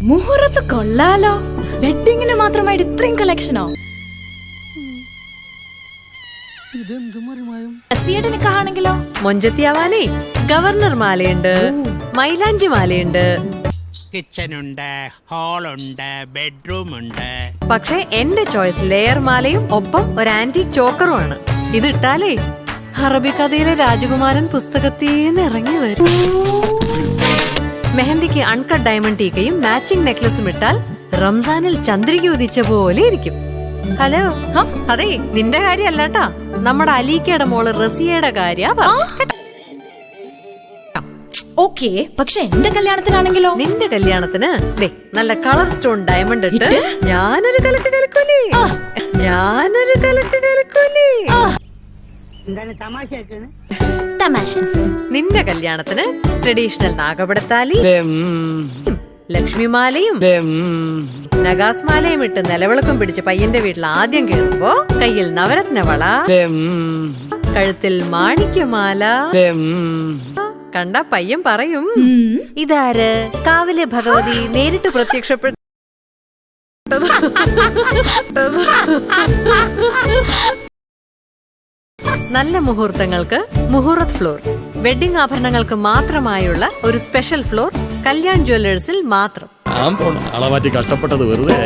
മുഹൂർത്ത് കൊള്ളാലോ. വെഡിങ്ങിന് മാത്രമായിട്ട് ഇത്രയും കളക്ഷനോ? റസിയുടെ നിക്കാണെങ്കിലോ? മൊഞ്ചത്തിയാവാനേ ഗവർണർ മാലയുണ്ട്, മൈലാഞ്ചി മാലയുണ്ട്, കിച്ചനുണ്ട്, ഹാളുണ്ട്, ബെഡ്റൂം ഉണ്ട്. പക്ഷെ എന്റെ ചോയ്സ് ലെയർ മാലയും ഒപ്പം ഒരു ആന്റിക് ചോക്കറുമാണ്. ഇതിട്ടാലേ അറബിക്കഥയിലെ രാജകുമാരൻ പുസ്തകത്തിന്ന് ഇറങ്ങി വരും. മെഹന്തിക്ക് അൺകട്ട് ഡയമണ്ട് ടീക്കയും മാച്ചിങ് നെക്ലസും ഇട്ടാൽ റംസാനിൽ ചന്ദ്രിക ഉദിച്ച പോലെ ഇരിക്കും. ഹലോ, അതെ നിന്റെ കാര്യല്ലാട്ടാ, നമ്മുടെ അലീക്കയുടെ മോള് റസിയയുടെ കാര്യ. ഓക്കേ, പക്ഷെ എന്റെ കല്യാണത്തിനാണെങ്കിലോ? നിന്റെ കല്യാണത്തിന് നല്ല കളർ സ്റ്റോൺ ഡയമണ്ട് ഇട്ട് ഞാനൊരു കലക്ക് കലക്കൂലേ. തമാശ. നിന്റെ കല്യാണത്തിന് ട്രഡീഷണൽ നാഗപടത്താലി, ലക്ഷ്മിമാലയും നഗാസ് മാലയും ഇട്ട് നിലവിളക്കും പിടിച്ച് പയ്യന്റെ വീട്ടിൽ ആദ്യം കയറുമ്പോ കയ്യിൽ നവരത്ന വള, കഴുത്തിൽ മാണിക്യമാല കണ്ട പയ്യൻ പറയും, ഇതാര് കാവിലെ ഭഗവതി നേരിട്ട് പ്രത്യക്ഷപ്പെട്ട. നല്ല മുഹൂർത്തങ്ങൾക്ക് മുഹൂർത്ത് ഫ്ലോർ. വെഡിംഗ് ആഭരണങ്ങൾക്ക് മാത്രമായുള്ള ഒരു സ്പെഷ്യൽ ഫ്ലോർ കല്യാൺ ജ്വല്ലേഴ്സിൽ മാത്രം. അളവാറ്റി കഷ്ടപ്പെട്ടത് വെറുതെ.